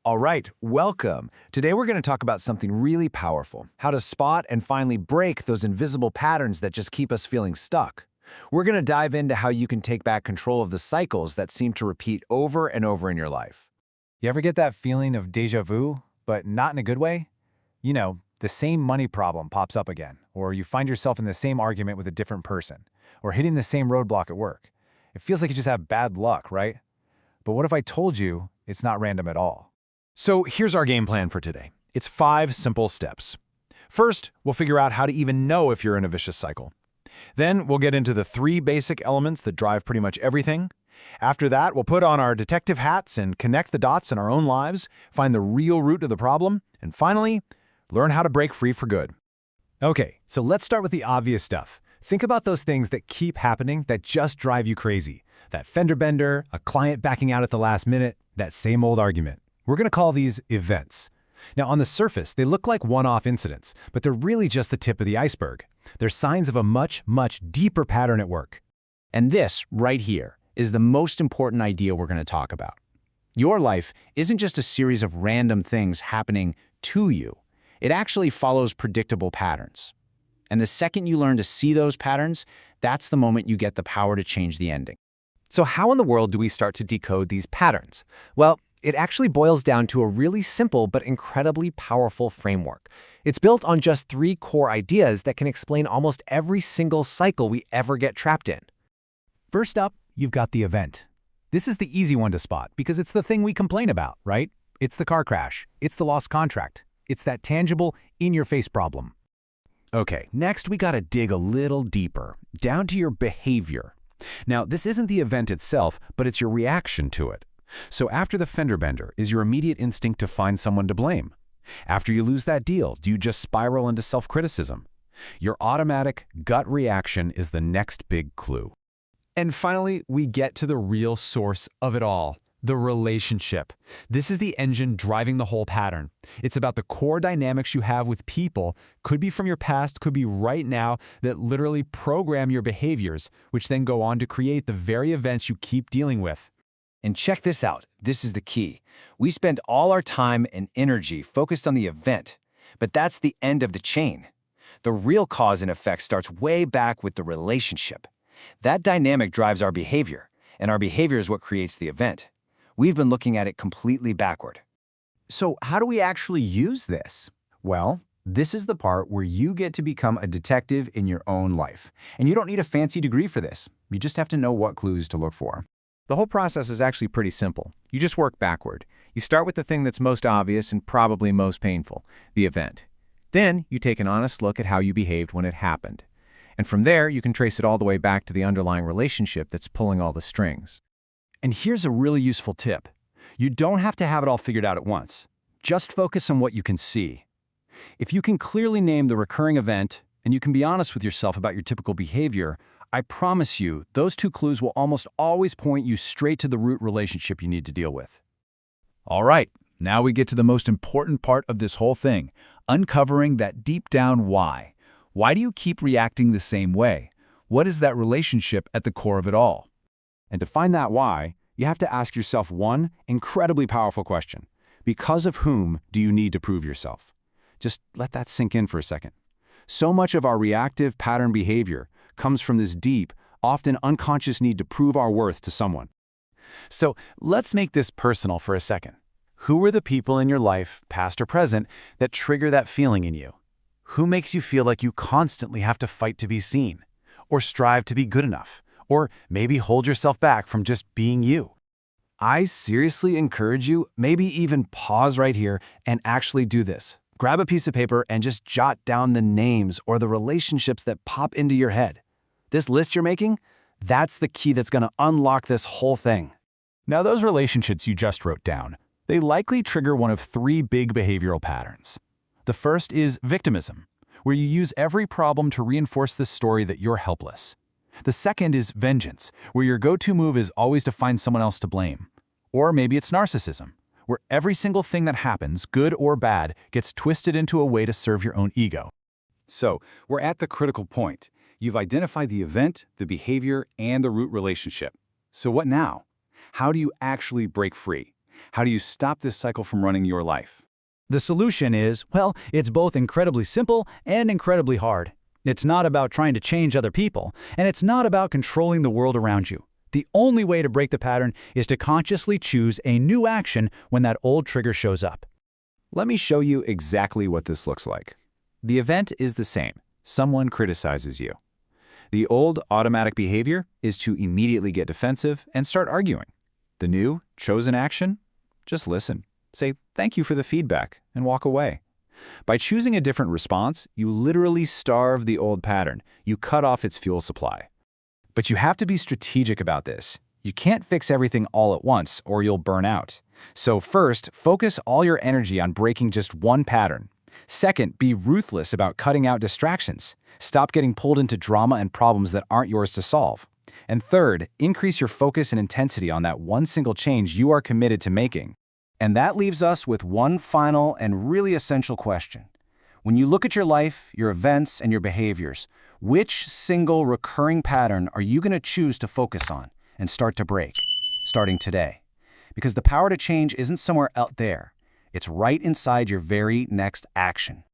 All right, welcome. Today we're going to talk about something really powerful, how to spot and finally break those invisible patterns that just keep us feeling stuck. We're going to dive into how you can take back control of the cycles that seem to repeat over and over in your life. You ever get that feeling of déjà vu, but not in a good way? You know, the same money problem pops up again, or you find yourself in the same argument with a different person, or hitting the same roadblock at work. It feels like you just have bad luck, right? But what if I told you it's not random at all? So here's our game plan for today. It's 5 simple steps. First, we'll figure out how to even know if you're in a vicious cycle. Then we'll get into the 3 basic elements that drive pretty much everything. After that, we'll put on our detective hats and connect the dots in our own lives, find the real root of the problem, and finally, learn how to break free for good. Okay, so let's start with the obvious stuff. Think about those things that keep happening that just drive you crazy. That fender bender, a client backing out at the last minute, that same old argument. We're going to call these events. Now, on the surface, they look like one-off incidents, but they're really just the tip of the iceberg. They're signs of a much, much deeper pattern at work. And this, right here, is the most important idea we're going to talk about. Your life isn't just a series of random things happening to you. It actually follows predictable patterns. And the second you learn to see those patterns, that's the moment you get the power to change the ending. So how in the world do we start to decode these patterns? Well, it actually boils down to a really simple but incredibly powerful framework. It's built on just 3 core ideas that can explain almost every single cycle we ever get trapped in. First up, you've got the event. This is the easy one to spot because it's the thing we complain about, right? It's the car crash. It's the lost contract. It's that tangible, in-your-face problem. Okay, next we gotta dig a little deeper, down to your behavior. Now, this isn't the event itself, but it's your reaction to it. So after the fender bender, is your immediate instinct to find someone to blame? After you lose that deal, do you just spiral into self-criticism? Your automatic gut reaction is the next big clue. And finally, we get to the real source of it all, the relationship. This is the engine driving the whole pattern. It's about the core dynamics you have with people, could be from your past, could be right now, that literally program your behaviors, which then go on to create the very events you keep dealing with. And check this out. This is the key. We spend all our time and energy focused on the event, but that's the end of the chain. The real cause and effect starts way back with the relationship. That dynamic drives our behavior, and our behavior is what creates the event. We've been looking at it completely backward. So how do we actually use this? Well, this is the part where you get to become a detective in your own life. And you don't need a fancy degree for this. You just have to know what clues to look for. The whole process is actually pretty simple. You just work backward. You start with the thing that's most obvious and probably most painful, the event. Then you take an honest look at how you behaved when it happened. And from there, you can trace it all the way back to the underlying relationship that's pulling all the strings. And here's a really useful tip. You don't have to have it all figured out at once. Just focus on what you can see. If you can clearly name the recurring event, and you can be honest with yourself about your typical behavior, I promise you, those 2 clues will almost always point you straight to the root relationship you need to deal with. All right, now we get to the most important part of this whole thing, uncovering that deep down why. Why do you keep reacting the same way? What is that relationship at the core of it all? And to find that why, you have to ask yourself one incredibly powerful question. Because of whom do you need to prove yourself? Just let that sink in for a second. So much of our reactive pattern behavior comes from this deep, often unconscious need to prove our worth to someone. So let's make this personal for a second. Who are the people in your life, past or present, that trigger that feeling in you? Who makes you feel like you constantly have to fight to be seen, or strive to be good enough, or maybe hold yourself back from just being you? I seriously encourage you, maybe even pause right here and actually do this. Grab a piece of paper and just jot down the names or the relationships that pop into your head. This list you're making, that's the key that's going to unlock this whole thing. Now those relationships you just wrote down, they likely trigger one of 3 big behavioral patterns. The first is victimism, where you use every problem to reinforce the story that you're helpless. The second is vengeance, where your go-to move is always to find someone else to blame. Or maybe it's narcissism, where every single thing that happens, good or bad, gets twisted into a way to serve your own ego. So, we're at the critical point. You've identified the event, the behavior, and the root relationship. So what now? How do you actually break free? How do you stop this cycle from running your life? The solution is, well, it's both incredibly simple and incredibly hard. It's not about trying to change other people, and it's not about controlling the world around you. The only way to break the pattern is to consciously choose a new action when that old trigger shows up. Let me show you exactly what this looks like. The event is the same. Someone criticizes you. The old automatic behavior is to immediately get defensive and start arguing. The new, chosen action? Just listen. Say, thank you for the feedback, and walk away. By choosing a different response, you literally starve the old pattern. You cut off its fuel supply. But you have to be strategic about this. You can't fix everything all at once, or you'll burn out. So first, focus all your energy on breaking just one pattern. Second, be ruthless about cutting out distractions. Stop getting pulled into drama and problems that aren't yours to solve. And third, increase your focus and intensity on that one single change you are committed to making. And that leaves us with one final and really essential question. When you look at your life, your events, and your behaviors, which single recurring pattern are you going to choose to focus on and start to break, starting today? Because the power to change isn't somewhere out there. It's right inside your very next action.